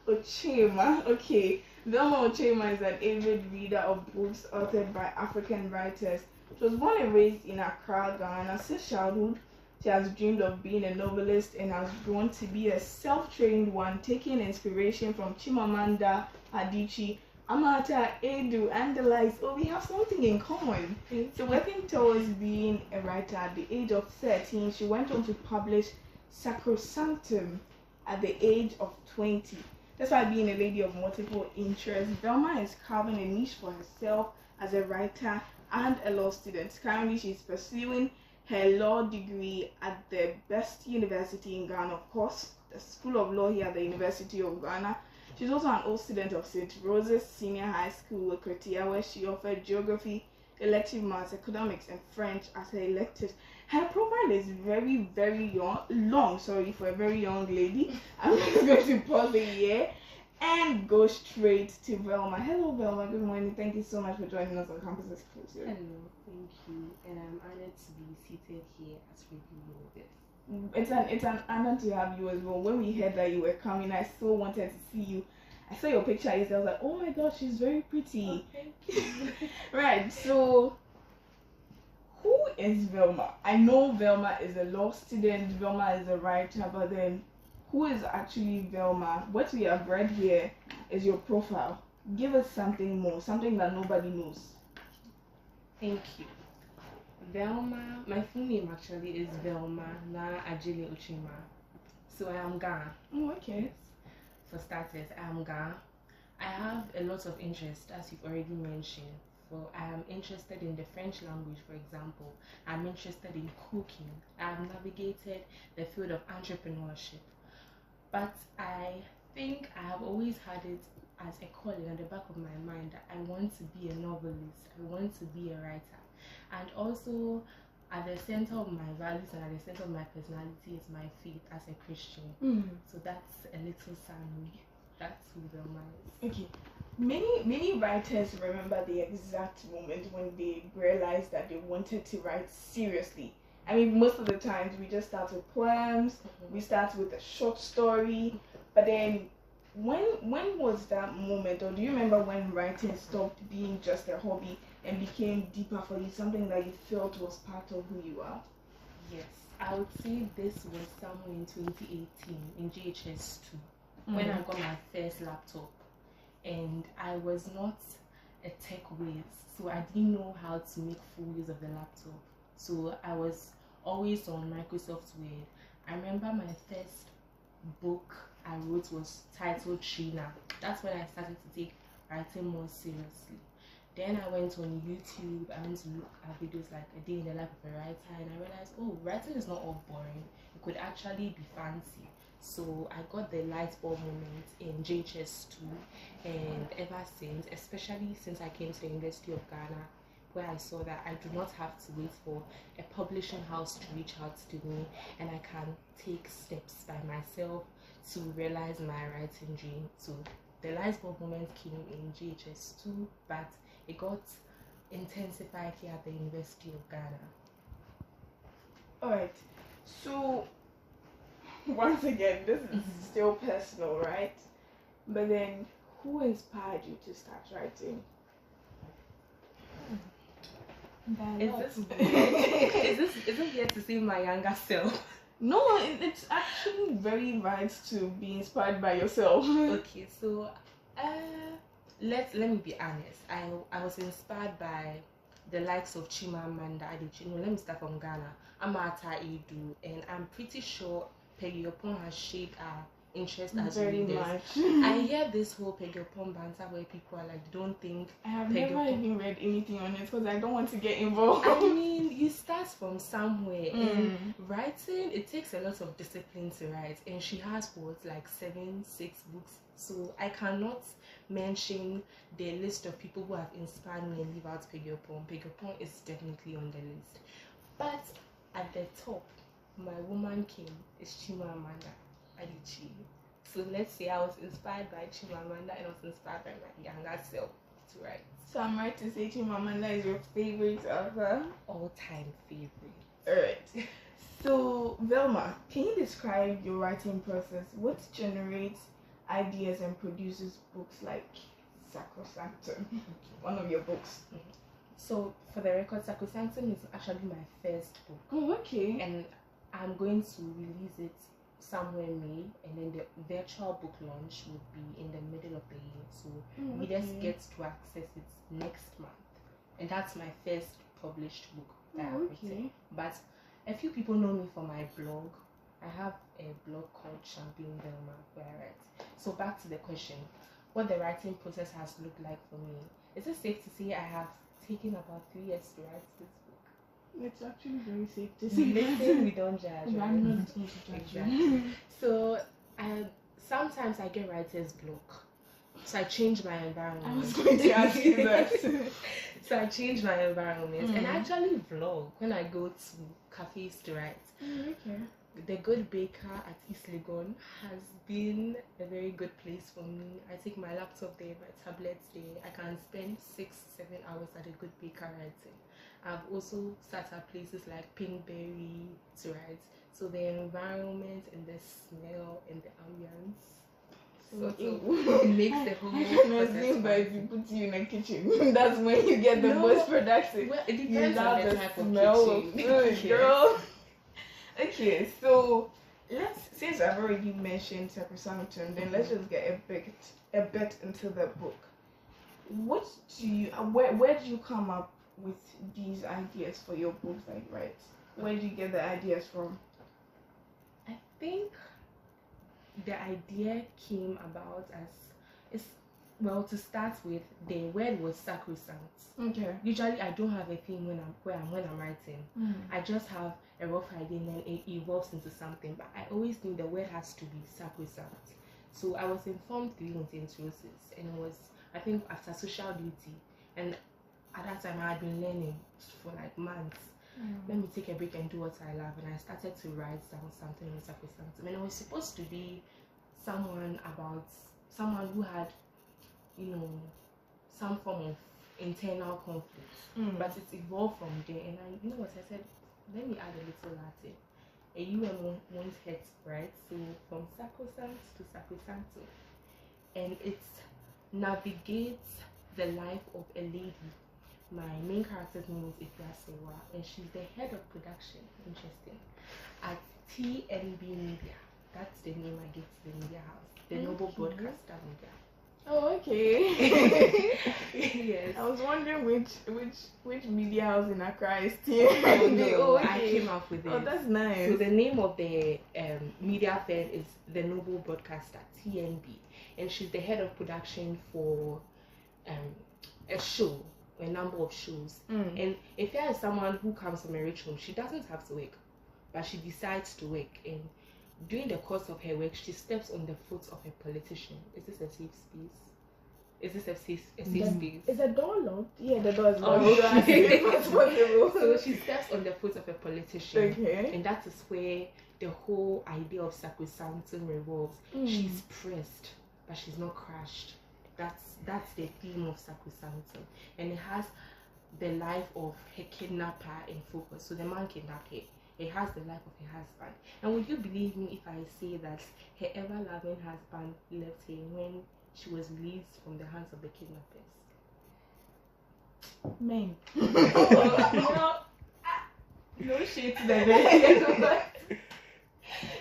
Ochema. Okay. Velma Ochema is an avid reader of books authored by African writers. She was born and raised in Accra, Ghana. Since childhood, she has dreamed of being a novelist and has grown to be a self-trained one, taking inspiration from Chimamanda Adichie, Amata Edu, and the likes. Oh, we have something in common. So working towards being a writer at the age of 13, she went on to publish SACROSANCTUM at the age of 20. That's why being a lady of multiple interests, Velma is carving a niche for herself as a writer and a law student. Currently, she's pursuing her law degree at the best university in Ghana, of course, the School of Law here at the University of Ghana. She's also an old student of St. Rose's Senior High School, Kretia, where she offered geography, elective maths, economics, and French as her electives. Her profile is very, very long, sorry, for a very young lady. I'm just going to pause it here and go straight to Velma. Hello, Velma. Good morning. Thank you so much for joining us on Campus Exclusive. Hello, thank you, and I'm honored to be seated here at Radio this. It's an honor to have you as well. When we heard that you were coming, I so wanted to see you. I saw your picture yesterday. I was like, oh my gosh, she's very pretty. Oh, thank you. Right, so who is Velma? I know Velma is a law student, Velma is a writer, but then who is actually Velma? What we have read here is your profile. Give us something more, something that nobody knows. Thank you. Velma, my full name actually is Velma Na Ajele Ochema. So I am Ghana. Oh, okay. For starters, I am Ghana. I have a lot of interest, as you've already mentioned. So I am interested in the French language, for example. I'm interested in cooking. I have navigated the field of entrepreneurship. But I think I have always had it as a calling at the back of my mind that I want to be a novelist. I want to be a writer. And also, at the center of my values and at the center of my personality is my faith as a Christian. So that's a little summary. That's who Velma is. Okay. Many writers remember the exact moment when they realized that they wanted to write seriously. I mean, most of the times we just start with poems, we start with a short story, but then when was that moment, or do you remember when writing stopped being just a hobby and became deeper for you, something that you felt was part of who you are? Yes, I would say this was somewhere in 2018 in JHS 2 when I got my first laptop, and I was not a tech whiz, so I didn't know how to make full use of the laptop. So I was always on Microsoft Word. I remember my first book I wrote was titled Trina. That's when I started to take writing more seriously. Then I went on YouTube, I went to look at videos like A Day in the Life of a Writer, and I realized, oh, writing is not all boring. It could actually be fancy. So I got the light bulb moment in JHS 2, and ever since, especially since I came to the University of Ghana, where I saw that I do not have to wait for a publishing house to reach out to me, and I can take steps by myself to realize my writing dream. So the light bulb moment came in JHS 2, but it got intensified here at the University of Ghana. Alright, so once again, this is still personal, right? But then, who inspired you to start writing? Is it here to see my younger self? No, it's actually very right to be inspired by yourself. Okay, so let me be honest. I was inspired by the likes of Chimamanda Adichie. No, let me start from Ghana. Amata Edu, and I'm pretty sure Peggy Opon has shaped our interest as very readers. much. I hear this whole Peggy Opon banter where people are like, don't think I have Peggy never Opon. even read anything on it because I don't want to get involved. I mean, you start from somewhere, and writing, it takes a lot of discipline to write, and she has like 6 books, so I cannot mention the list of people who have inspired me and leave out Peggy Opon. Peggy Opon is definitely on the list, but at the top, my woman king is Chimamanda Adichie. So let's say I was inspired by Chimamanda and I was inspired by my younger self to write. So I'm right to say Chimamanda is your favorite author? All-time favorite. Alright. So Velma, can you describe your writing process? What generates ideas and produces books like Sacrosanctum, one of your books. So for the record, SACROSANCTUM is actually my first book. Oh, okay. And I'm going to release it somewhere in May, and then the virtual book launch would be in the middle of the year. So readers get to access it next month. And that's my first published book that I've written. But a few people know me for my blog. I have a blog called Champion Delma where I write. So back to the question, what the writing process has looked like for me. Is it safe to say I have taken about 3 years to write this book? It's actually very safe to say. Listen, we don't judge. Right? I'm not going to judge. Exactly. So sometimes I get writer's block. So I change my environment. I was going to ask you that. So I change my environment and I actually vlog when I go to cafes to write. Okay. The Good Baker at East Legon has been a very good place for me. I take my laptop there, my tablets there. I can spend 6-7 hours at a Good Baker writing. I've also sat at places like Pinkberry to write. So the environment and the smell and the ambience it makes the whole process. But if you put you in a kitchen, that's when you get the most productive. Well, it depends on the type of kitchen. Food, girl. Okay, so since I've already mentioned Sacrosanctum, then let's just get a bit into the book. What do you where do you come up with these ideas for your books that you write? Where do you get the ideas from? I think the idea came about to start with, the word was sacrosanct. Okay. Usually I don't have a theme when I'm writing. I just have a rough idea and then it evolves into something. But I always think the word has to be sacrosanct. So I was informed through Univers, and it was, I think, after social duty, and at that time I had been learning for like months. Let me take a break and do what I love, and I started to write down something on SACROSANCTUM. And it was supposed to be someone who had, some form of internal conflict, but it evolved from there. And I said, let me add a little Latin. A UM won't hurt, right? So from sacrosanct to sacrosanctum, and it navigates the life of a lady. My main character's name is Ifyasewa, and she's the head of production, interesting, at TNB Media. That's the name I gave to the media house, the Noble Broadcaster Media. Oh, okay. Yes. I was wondering which media house in Accra is here. I came up with it. Oh, that's nice. So the name of the media firm is the Noble Broadcaster, TNB, and she's the head of production for a number of shows. And if there is someone who comes from a rich home, she doesn't have to work, but she decides to work, and during the course of her work, she steps on the foot of a politician. Is this a safe space? Is this a safe space? Is the door locked? Yeah, the door is locked. Oh, so she steps on the foot of a politician. Okay. And that is where the whole idea of sacrosanctum revolves. She's pressed, but she's not crushed. That's the theme of sacrosanctum. And it has the life of her kidnapper in focus. So the man kidnapped her. It has the life of her husband. And would you believe me if I say that her ever-loving husband left her when she was released from the hands of the kidnappers? Men. No shit to the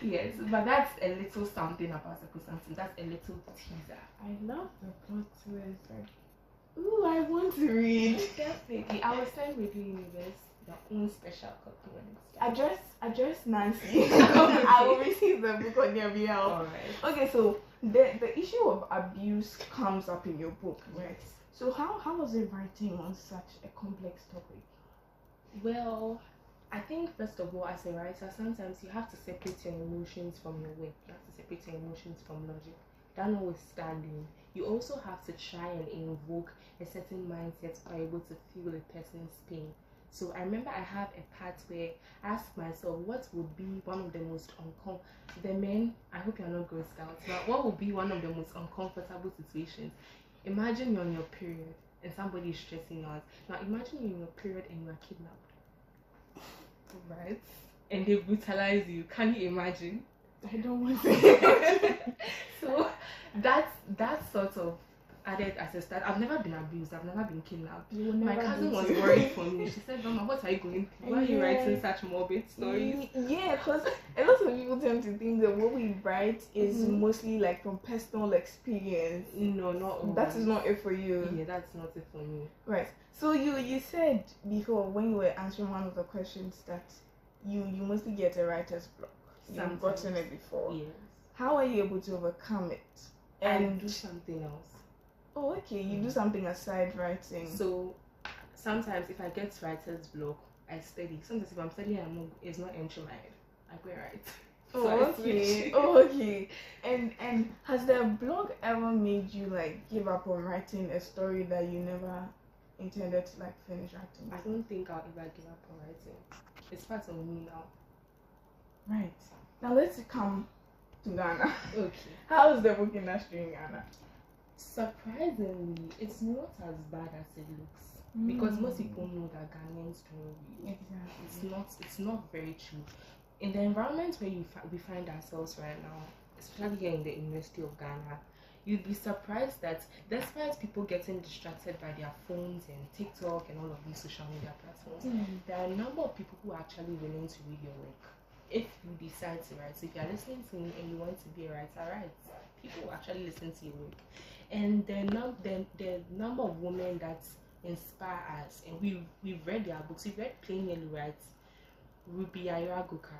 Yes, but that's a little something about sacrosanctum. That's a little teaser. I love the plot twist. Ooh, I want to read. Definitely. I will send with you Univers their own special copy when it's address Nancy. I will receive the book on your behalf. Alright. Okay, so the issue of abuse comes up in your book, right? So how was it writing on such a complex topic? Well, I think first of all, as a writer, sometimes you have to separate your emotions from your work. You have to separate your emotions from logic. That notwithstanding, you also have to try and invoke a certain mindset to be able to feel the person's pain. So I remember I have a part where I asked myself, what would be one of the most the men, I hope you're not grossed out, but what would be one of the most uncomfortable situations? Imagine you're on your period and somebody is stressing you out. Now imagine you're in your period and you are kidnapped. Right? And they brutalize you. Can you imagine? I don't want to. So that's sort of added as a start. I've never been abused. I've never been kidnapped. My cousin was worried for me. She said, "Mama, what are you going through? Why are you writing such morbid stories?" Yeah, because a lot of people tend to think that what we write is mostly like from personal experience. No, not always. That is not it for you. Yeah, that's not it for me. Right. So you said before when you were answering one of the questions that you mostly get a writer's block. You've gotten it before. Yes. How are you able to overcome it? And do something else. Oh, okay. You do something aside writing. So sometimes if I get writer's block, I study. Sometimes if I'm studying and it's not entering my head, I go write. Oh, okay. Oh, okay. And has the blog ever made you like give up on writing a story that you never intended to like finish writing? I don't think I'll ever give up on writing. It's part of me now. Right. Now let's come to Ghana. Okay. How is the book industry in Ghana? Surprisingly, it's not as bad as it looks. Because most people know that Ghanaians don't read. Exactly. It's not very true. In the environment where we find ourselves right now, especially here in the University of Ghana, you'd be surprised that despite people getting distracted by their phones and TikTok and all of these social media platforms, there are a number of people who are actually willing to read your work. If you decide to write, so if you're listening to me and you want to be a writer, write. People will actually listen to your work. And the number of women that inspire us, and we've read their books. We've read Plain Yellow Writes, Ruby Ayuragoka.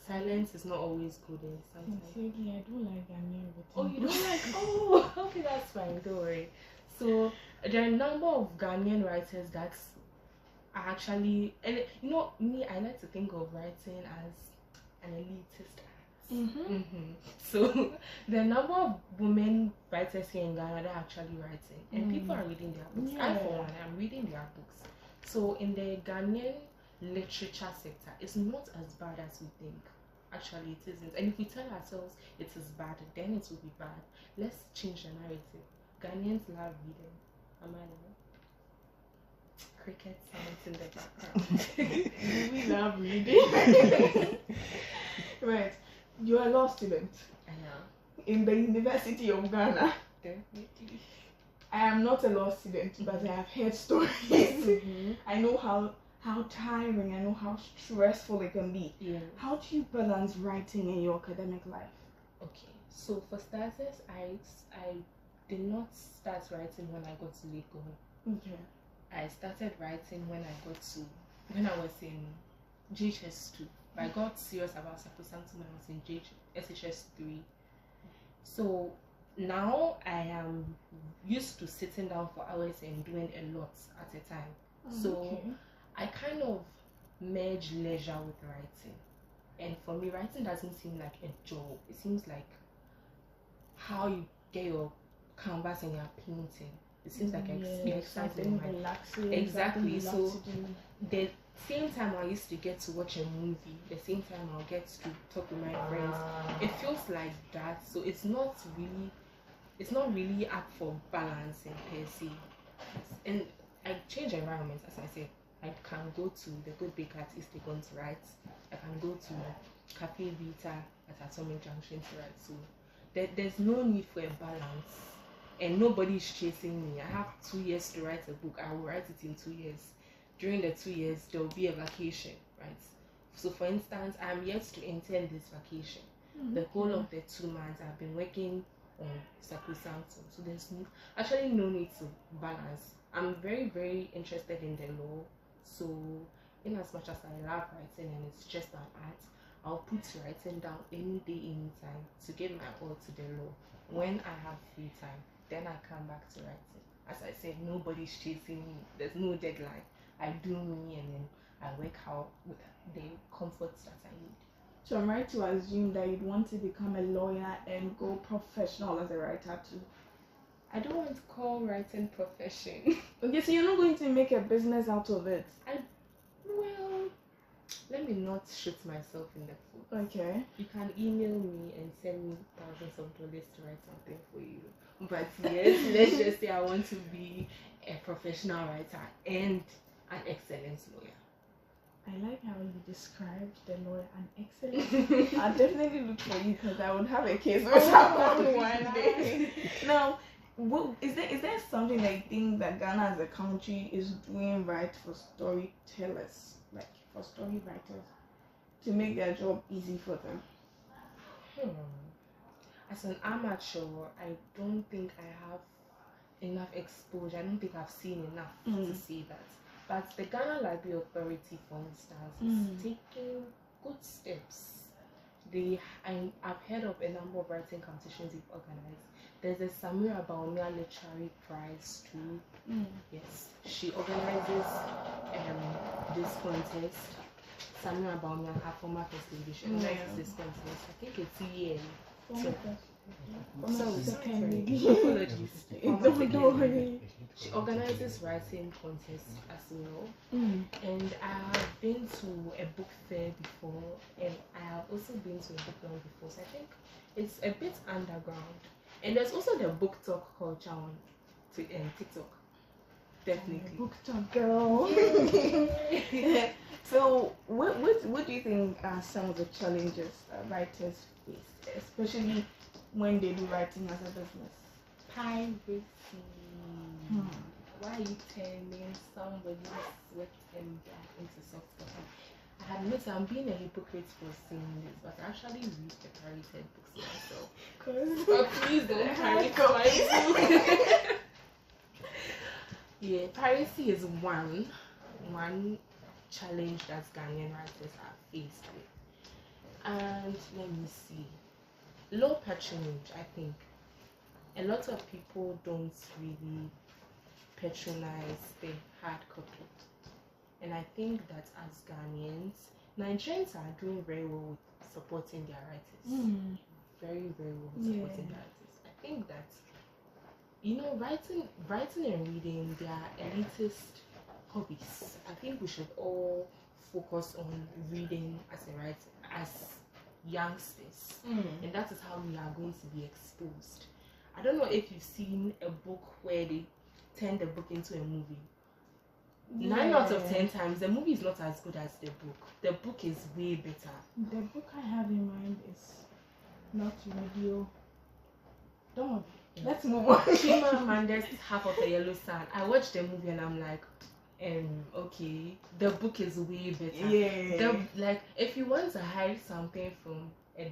Silence is not always good in sometimes. I don't like Ghanaian written. Oh, you don't like? Oh, okay, that's fine. Don't worry. So there are a number of Ghanaian writers that are actually, and you know me, I like to think of writing as an elitist art. So the number of women writers here in Ghana that are actually writing, and people are reading their books. Yeah. I, for one, am reading their books. So in the Ghanaian literature sector, it's not as bad as we think. Actually, it isn't. And if we tell ourselves it is bad, then it will be bad. Let's change the narrative. Ghanaians love reading. Am I right? Cricket sounds in the background. We love reading. Right. You're a law student. I know. In the University of Ghana. Definitely. I am not a law student, but I have heard stories. I know how tiring, I know how stressful it can be. Yeah. How do you balance writing in your academic life? Okay, so for starters, I did not start writing when I got to Lagos. Okay. I started writing when I was in GHS 2. I got serious about SACROSANCTUM when I was in SHS 3. So now I am used to sitting down for hours and doing a lot at a time. So I kind of merge leisure with writing. And for me, writing doesn't seem like a job. It seems like how you get your canvas and your painting. It seems like exciting. Exactly. So the same time I used to get to watch a movie, the same time I'll get to talk with my friends. It feels like that. So it's not really up for balancing per se. And I change environments, as I said. I can go to the Good Baker at East Legon to write. I can go to Cafe Vita at Atomic Junction to write. So there's no need for a balance. And nobody's chasing me. I have 2 years to write a book. I will write it in 2 years. During the 2 years, there will be a vacation, right? So for instance, I'm yet to intend this vacation. The whole of the 2 months I've been working on SACROSANCTUM. So there's actually no need to balance. I'm very, very interested in the law. So in as much as I love writing and it's just an art, I'll put writing down any day, anytime to give my all to the law. When I have free time, then I come back to writing. As I said, nobody's chasing me. There's no deadline. I do me and then I work out with the comforts that I need. So I'm right to assume that you'd want to become a lawyer and go professional as a writer too. I don't want to call writing profession. Okay, so you're not going to make a business out of it? Well, let me not shoot myself in the foot. Okay. You can email me and send me thousands of dollars to write something for you. But yes, let's just say I want to be a professional writer and an excellent lawyer. I like how you described the lawyer an excellent. I'll definitely look for you because I would have a case with someone one day. Now, is there something that you think that Ghana as a country is doing right for storytellers, like for story writers, to make their job easy for them? As an amateur, I don't think I have enough exposure. I don't think I've seen enough to see that. But the Ghana Library Authority, for instance, is taking good steps. I've heard of a number of writing competitions they've organized. There's a Samira Baumia Literary Prize too. Yes, she organizes this contest. Samira Baumia, her former first lady, she organizes this contest. I think it's yearly. She organizes writing contests as well, and I have been to a book fair before, and I have also been to a book launch before, so I think it's a bit underground. And there's also the book talk culture on TikTok. Definitely. Book talk, girl. So what do you think are some of the challenges writers face, especially when they do writing as a business? Piracy. Why are you turning somebody's sweat and blood into soft copy? I admit I'm being a hypocrite for saying this, but I actually read the pirated books myself. But please don't pirate my book. Yeah, piracy is one challenge that Ghanaian writers are faced with. And let me see. Low patronage, I think. A lot of people don't really patronize the hard copy. And I think that as Ghanaians, Nigerians are doing very well with supporting their writers. Very, very well with supporting their writers. I think that, writing and reading, they are elitist hobbies. I think we should all focus on reading as a writer, as youngsters. And that is how we are going to be exposed. I don't know if you've seen a book where they turn the book into a movie. 9 out of 10 times, the movie is not as good as the book. The book is way better. The book I have in mind is not radio. Don't worry. Let's move on. Chimamanda's Half of the Yellow Sun. I watched the movie and I'm like, okay, the book is way better. Like, if you want to hide something from a ...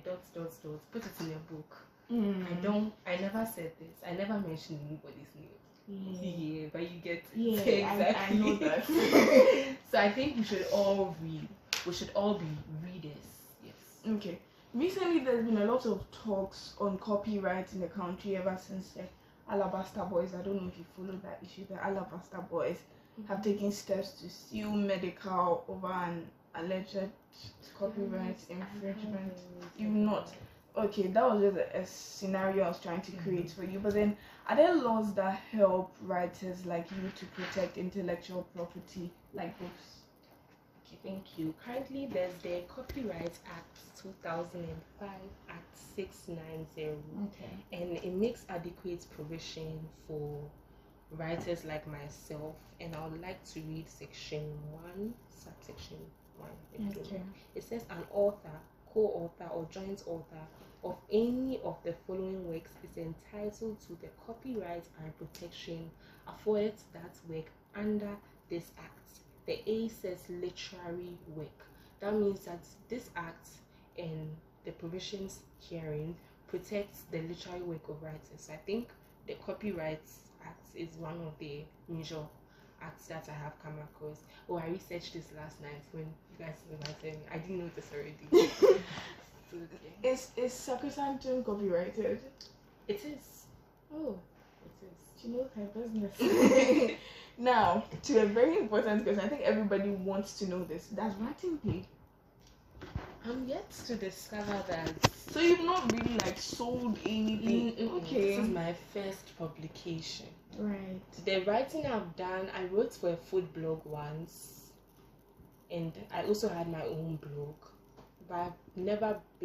put it in a book. I never said this. I never mentioned anybody's name. But you get exactly. I know that. So I think we should all read. We should all be readers. Yes. Okay. Recently, there's been a lot of talks on copyright in the country ever since the Alabaster Boys. I don't know if you follow that issue. The Alabaster Boys have taken steps to sue Medical over an alleged copyright infringement. If not, okay, that was just a scenario I was trying to create for you. But then, are there laws that help writers like you to protect intellectual property, like books? Okay, thank you. Currently, there's the Copyright Act 2005, Act 690. And it makes adequate provision for writers like myself. And I would like to read section 1, subsection 1. It says an author, co-author, or joint author of any of the following works is entitled to the copyright and protection afforded to that work under this act. The A says literary work. That means that this act and the provisions herein protects the literary work of writers. So I think the Copyright Act is one of the major acts that I have come across. Oh, I researched this last night when you guys invited me. I didn't know this already. So, yeah. Is SACROSANCTUM copyrighted? It is. Oh, it is. She knows her business. Now, to a very important question, I think everybody wants to know this. Does writing pay? I'm yet to discover that. So you've not really sold anything? Okay. This is my first publication. Right. The writing I've done, I wrote for a food blog once, and I also had my own blog, but I've never been